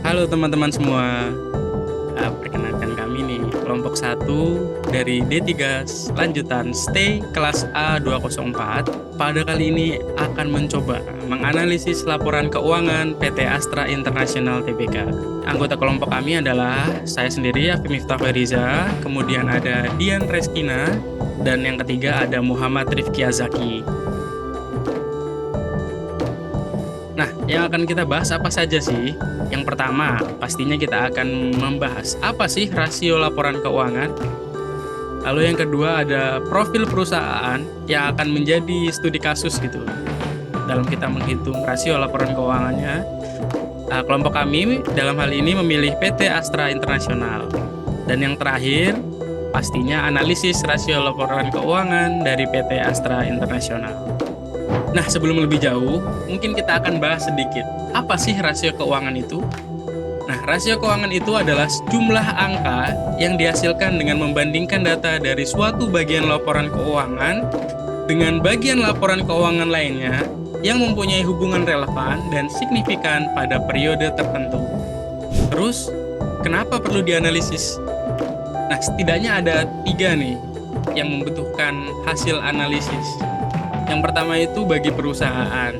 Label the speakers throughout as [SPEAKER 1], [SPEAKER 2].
[SPEAKER 1] Halo teman-teman semua. Perkenalkan kami nih, kelompok satu dari D3 lanjutan Stay kelas A204. Pada kali ini akan mencoba menganalisis laporan keuangan PT Astra International Tbk. Anggota kelompok kami adalah saya sendiri, Afif Miftah Feriza, kemudian ada Dian Reskina, dan yang ketiga ada Muhammad Rifki Azaki. Nah, yang akan kita bahas apa saja sih? Yang pertama, pastinya kita akan membahas apa sih rasio laporan keuangan. Lalu yang kedua ada profil perusahaan yang akan menjadi studi kasus gitu. Dalam kita menghitung rasio laporan keuangannya, kelompok kami dalam hal ini memilih PT Astra International. Dan yang terakhir, pastinya analisis rasio laporan keuangan dari PT Astra International. Nah, sebelum lebih jauh, mungkin kita akan bahas sedikit. Apa sih rasio keuangan itu? Nah, rasio keuangan itu adalah jumlah angka yang dihasilkan dengan membandingkan data dari suatu bagian laporan keuangan dengan bagian laporan keuangan lainnya yang mempunyai hubungan relevan dan signifikan pada periode tertentu. Terus, kenapa perlu dianalisis? Nah, setidaknya ada 3 nih yang membutuhkan hasil analisis. Yang pertama itu bagi perusahaan.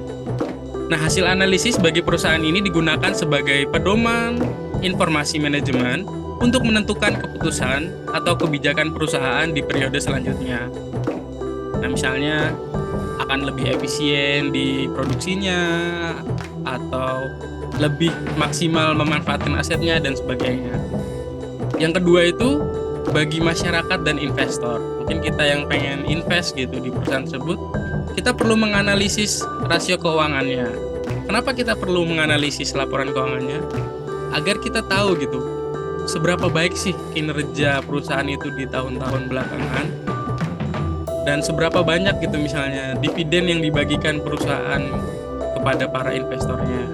[SPEAKER 1] Nah, hasil analisis bagi perusahaan ini digunakan sebagai pedoman informasi manajemen untuk menentukan keputusan atau kebijakan perusahaan di periode selanjutnya. Nah, misalnya akan lebih efisien di produksinya atau lebih maksimal memanfaatkan asetnya dan sebagainya. Yang kedua itu bagi masyarakat dan investor. Mungkin kita yang pengen invest gitu di perusahaan tersebut, kita perlu menganalisis rasio keuangannya. Kenapa kita perlu menganalisis laporan keuangannya? Agar kita tahu gitu, seberapa baik sih kinerja perusahaan itu di tahun-tahun belakangan, dan seberapa banyak gitu misalnya dividen yang dibagikan perusahaan kepada para investornya.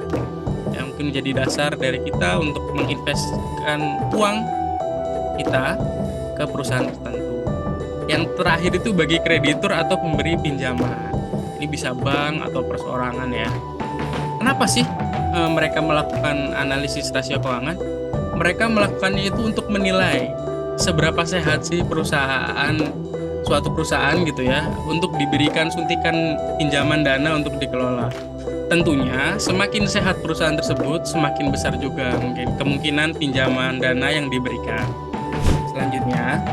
[SPEAKER 1] Yang mungkin menjadi dasar dari kita untuk menginvestkan uang kita ke perusahaan tertentu. Yang terakhir itu bagi kreditur atau pemberi pinjaman. Ini bisa bank atau perseorangan ya. Kenapa sih mereka melakukan analisis rasio keuangan? Mereka melakukannya itu untuk menilai seberapa sehat sih suatu perusahaan gitu ya, untuk diberikan suntikan pinjaman dana untuk dikelola. Tentunya semakin sehat perusahaan tersebut, semakin besar juga mungkin kemungkinan pinjaman dana yang diberikan. Selanjutnya,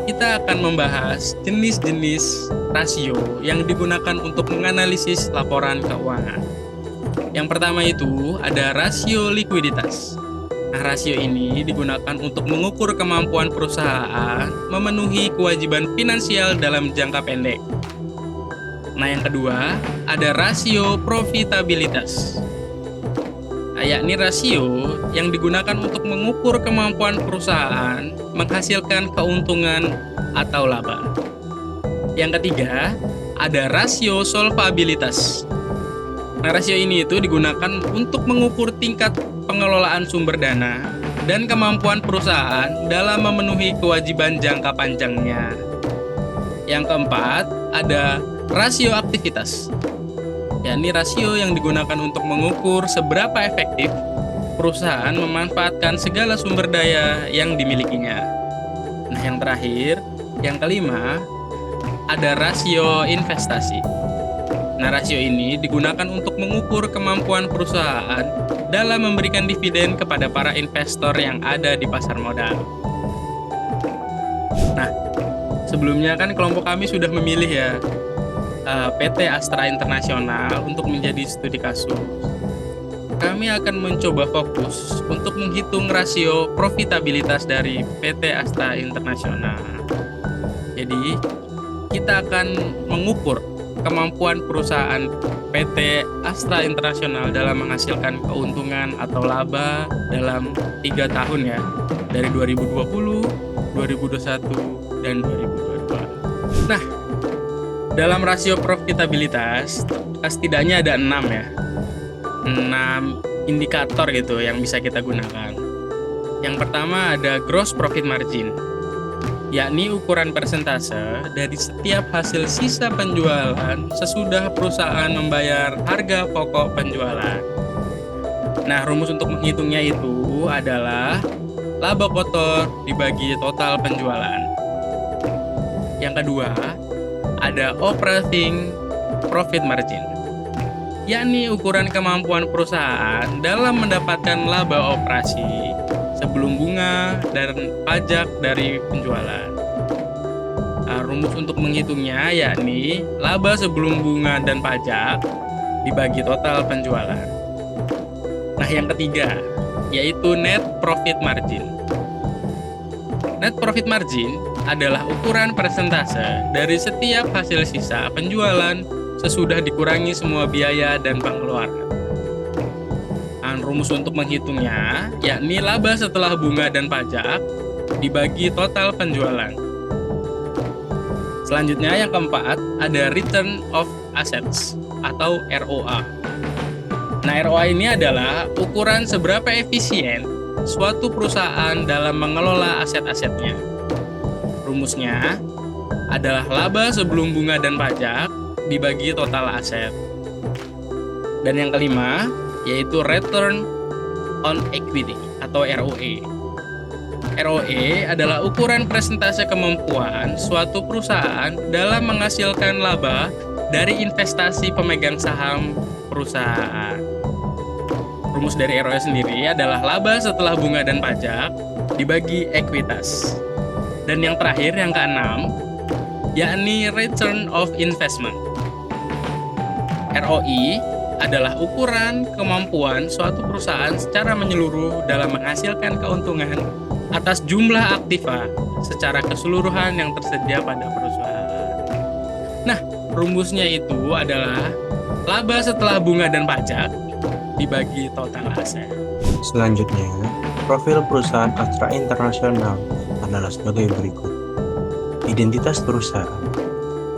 [SPEAKER 1] kita akan membahas jenis-jenis rasio yang digunakan untuk menganalisis laporan keuangan. Yang pertama itu ada rasio likuiditas. Nah, rasio ini digunakan untuk mengukur kemampuan perusahaan memenuhi kewajiban finansial dalam jangka pendek. Nah, yang kedua ada rasio profitabilitas. Yakni rasio yang digunakan untuk mengukur kemampuan perusahaan menghasilkan keuntungan atau laba. Yang ketiga, ada rasio solvabilitas. Nah, rasio ini itu digunakan untuk mengukur tingkat pengelolaan sumber dana dan kemampuan perusahaan dalam memenuhi kewajiban jangka panjangnya. Yang keempat, ada rasio aktivitas. Yakni rasio yang digunakan untuk mengukur seberapa efektif perusahaan memanfaatkan segala sumber daya yang dimilikinya. Nah, yang terakhir, yang kelima, ada rasio investasi. Nah, rasio ini digunakan untuk mengukur kemampuan perusahaan dalam memberikan dividen kepada para investor yang ada di pasar modal. Nah, sebelumnya kan kelompok kami sudah memilih ya PT Astra International untuk menjadi studi kasus. Kami akan mencoba fokus untuk menghitung rasio profitabilitas dari PT Astra International. Jadi, kita akan mengukur kemampuan perusahaan PT Astra International dalam menghasilkan keuntungan atau laba dalam 3 tahun ya, dari 2020, 2021, dan 2022. Nah, dalam rasio profitabilitas, setidaknya ada 6 ya. 6 indikator gitu yang bisa kita gunakan. Yang pertama ada gross profit margin, yakni ukuran persentase dari setiap hasil sisa penjualan sesudah perusahaan membayar harga pokok penjualan. Nah, rumus untuk menghitungnya itu adalah laba kotor dibagi total penjualan. Yang kedua, ada operating profit margin, yakni ukuran kemampuan perusahaan dalam mendapatkan laba operasi sebelum bunga dan pajak dari penjualan. Nah, rumus untuk menghitungnya yakni laba sebelum bunga dan pajak dibagi total penjualan. Nah, yang ketiga yaitu net profit margin. Net profit margin adalah ukuran persentase dari setiap hasil sisa penjualan sesudah dikurangi semua biaya dan pengeluaran. Nah, rumus untuk menghitungnya yakni laba setelah bunga dan pajak dibagi total penjualan. Selanjutnya yang keempat ada return of assets atau ROA. Nah, ROA ini adalah ukuran seberapa efisien suatu perusahaan dalam mengelola aset-asetnya. Rumusnya adalah laba sebelum bunga dan pajak dibagi total aset. Dan yang kelima yaitu return on equity atau ROE. ROE adalah ukuran persentase kemampuan suatu perusahaan dalam menghasilkan laba dari investasi pemegang saham perusahaan. Rumus dari ROE sendiri adalah laba setelah bunga dan pajak dibagi ekuitas. Dan yang terakhir, yang keenam, yakni return of investment. ROI adalah ukuran kemampuan suatu perusahaan secara menyeluruh dalam menghasilkan keuntungan atas jumlah aktiva secara keseluruhan yang tersedia pada perusahaan. Nah, rumusnya itu adalah laba setelah bunga dan pajak dibagi total aset.
[SPEAKER 2] Selanjutnya, profil perusahaan Astra International adalah sebagai berikut. Identitas perusahaan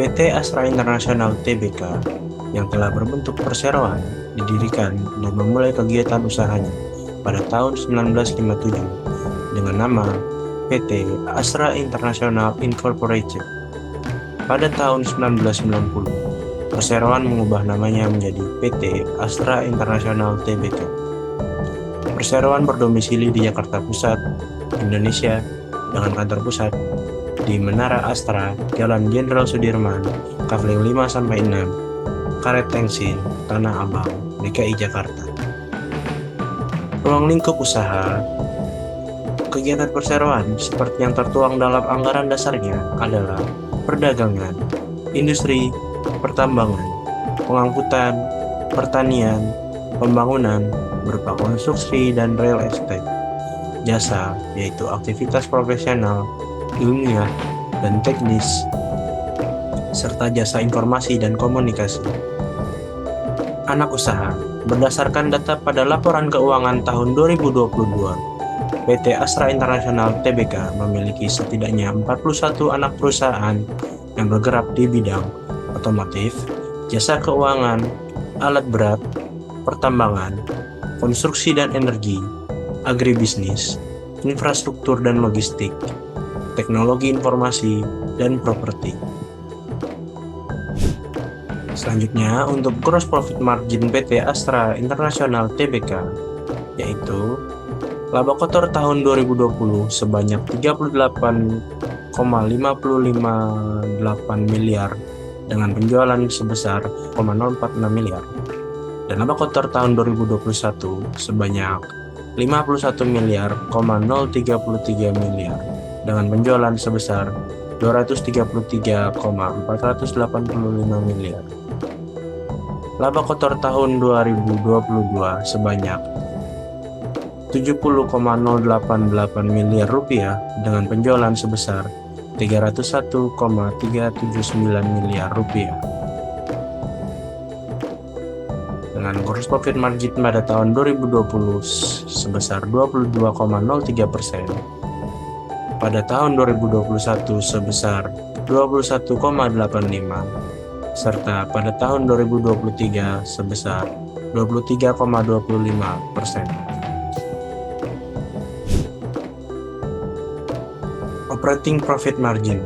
[SPEAKER 2] PT Astra International Tbk yang telah berbentuk perseroan didirikan dan memulai kegiatan usahanya pada tahun 1957 dengan nama PT Astra International Incorporated. Pada tahun 1990, perseroan mengubah namanya menjadi PT Astra International Tbk. Perseroan berdomisili di Jakarta Pusat, Indonesia, dengan kantor pusat di Menara Astra, Jalan Jenderal Sudirman, Kafling 5-6, Karet Tengsin, Tanah Abang, DKI Jakarta. Ruang lingkup usaha kegiatan perseroan seperti yang tertuang dalam anggaran dasarnya adalah perdagangan, industri, pertambangan, pengangkutan, pertanian, pembangunan berupa konstruksi dan real estate, jasa yaitu aktivitas profesional, ilmiah, dan teknis, serta jasa informasi dan komunikasi. Anak usaha berdasarkan data pada laporan keuangan tahun 2022, PT Astra International Tbk memiliki setidaknya 41 anak perusahaan yang bergerak di bidang otomotif, jasa keuangan, alat berat, pertambangan, konstruksi dan energi, agribisnis, infrastruktur dan logistik, teknologi informasi, dan properti. Selanjutnya, untuk gross profit margin PT Astra International Tbk, yaitu laba kotor tahun 2020 sebanyak 38,558 miliar dengan penjualan sebesar 0,046 miliar, dan laba kotor tahun 2021 sebanyak 51 miliar, 033 miliar dengan penjualan sebesar 233,485 miliar. Laba kotor tahun 2022 sebanyak 70,088 miliar rupiah dengan penjualan sebesar 301,379 miliar rupiah. Dengan gross profit margin pada tahun 2020 sebesar 22,03%, pada tahun 2021 sebesar 21,85%, serta pada tahun 2023 sebesar 23,25%. Operating profit margin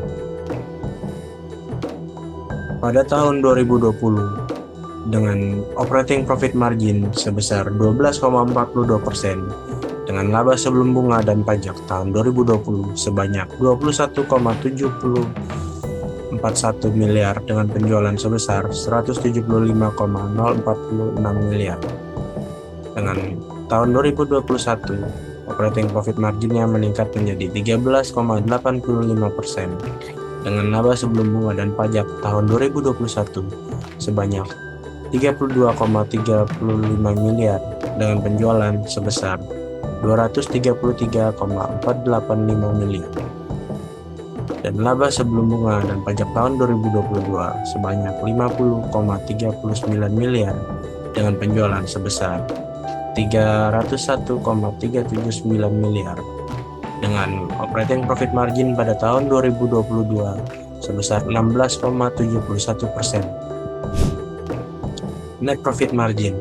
[SPEAKER 2] pada tahun 2020 dengan operating profit margin sebesar 12,42%, dengan laba sebelum bunga dan pajak tahun 2020 sebanyak 21,7041 miliar dengan penjualan sebesar 175,046 miliar. Dengan tahun 2021, operating profit marginnya meningkat menjadi 13,85% dengan laba sebelum bunga dan pajak tahun 2021 sebanyak 32,35 miliar dengan penjualan sebesar 233,485 miliar. Dan laba sebelum bunga dan pajak tahun 2022 sebanyak 50,39 miliar dengan penjualan sebesar 301,379 miliar dengan operating profit margin pada tahun 2022 sebesar 16,71%. Net profit margin.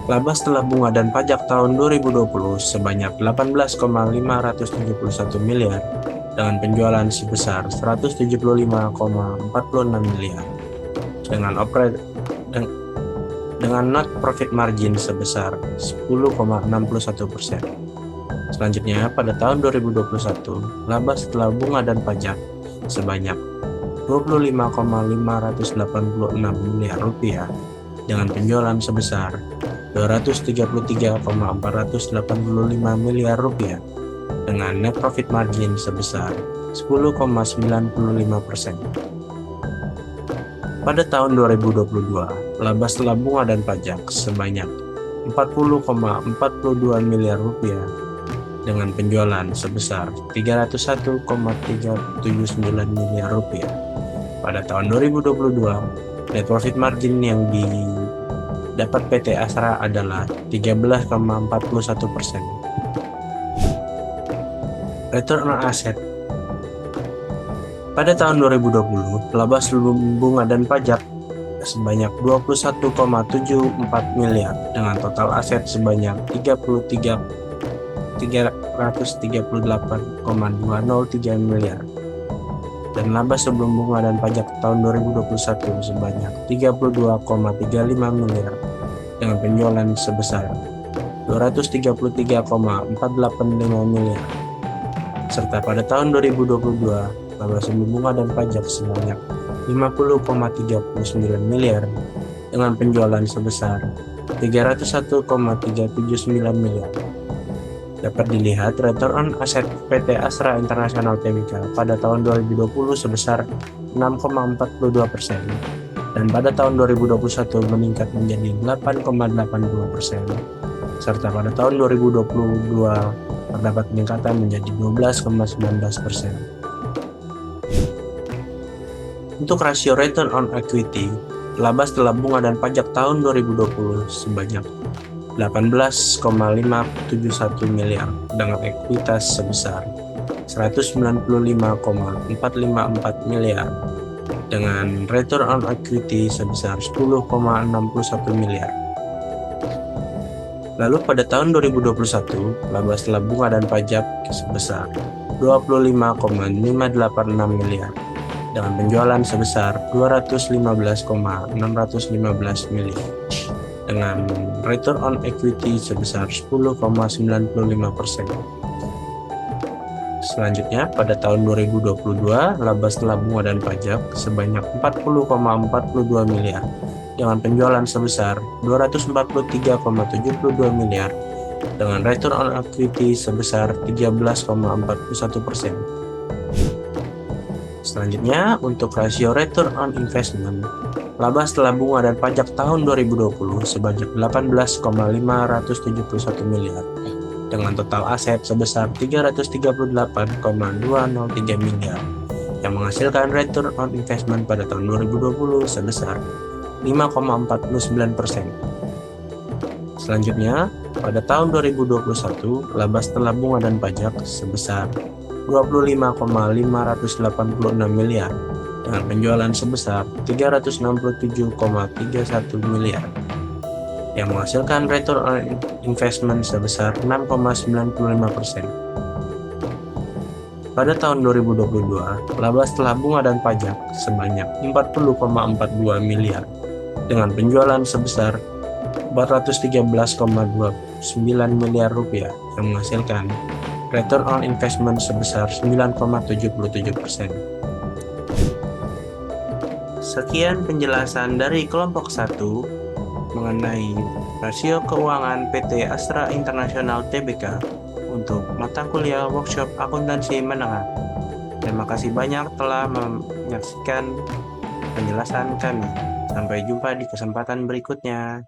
[SPEAKER 2] Laba setelah bunga dan pajak tahun 2020 sebanyak 18,571 miliar dengan penjualan sebesar 175,46 miliar dengan net profit margin sebesar 10,61%. Selanjutnya, pada tahun 2021, laba setelah bunga dan pajak sebanyak 25,586 miliar rupiah dengan penjualan sebesar 233,485 miliar rupiah dengan net profit margin sebesar 10,95%. Pada tahun 2022, laba setelah bunga dan pajak sebanyak 40,42 miliar rupiah dengan penjualan sebesar 301,379 miliar rupiah. Pada tahun 2022, net profit margin yang didapat PT Asra adalah 13,41%. Return on asset. Pada tahun 2020, laba sebelum bunga dan pajak sebanyak 21,74 miliar dengan total aset sebanyak 338,203 miliar. Dan laba sebelum bunga dan pajak tahun 2021 sebanyak 32,35 miliar dengan penjualan sebesar 233,485 miliar. Serta pada tahun 2022, laba sebelum bunga dan pajak sebanyak 50,39 miliar dengan penjualan sebesar 301,379 miliar. Dapat dilihat return on asset PT Asra International Tbk pada tahun 2020 sebesar 6,42% dan pada tahun 2021 meningkat menjadi 8,82%, serta pada tahun 2022 terdapat peningkatan menjadi 12,19%. Untuk rasio return on equity, laba setelah bunga dan pajak tahun 2020 sebanyak 18,571 miliar dengan ekuitas sebesar 195,454 miliar dengan return on equity sebesar 10,61 miliar. Lalu pada tahun 2021, laba setelah bunga dan pajak sebesar 25,586 miliar dengan penjualan sebesar 215,615 miliar dengan return on equity sebesar 10,95%. Selanjutnya, pada tahun 2022, laba setelah bunga dan pajak sebanyak 40,42 miliar dengan penjualan sebesar 243,72 miliar dengan return on equity sebesar 13,41%. Selanjutnya, untuk rasio return on investment, laba setelah bunga dan pajak tahun 2020 sebanyak 18,571 miliar dengan total aset sebesar 338,203 miliar yang menghasilkan return on investment pada tahun 2020 sebesar 5,49%. Selanjutnya, pada tahun 2021, laba setelah bunga dan pajak sebesar 25,586 miliar dengan penjualan sebesar 367,31 miliar yang menghasilkan return on investment sebesar 6,95%. Pada tahun 2022, laba setelah bunga dan pajak sebanyak 40,42 miliar dengan penjualan sebesar 413,29 miliar rupiah yang menghasilkan return on investment sebesar 9,77%. Sekian penjelasan dari kelompok 1 mengenai rasio keuangan PT Astra International Tbk untuk mata kuliah workshop akuntansi menengah. Terima kasih banyak telah menyaksikan penjelasan kami. Sampai jumpa di kesempatan berikutnya.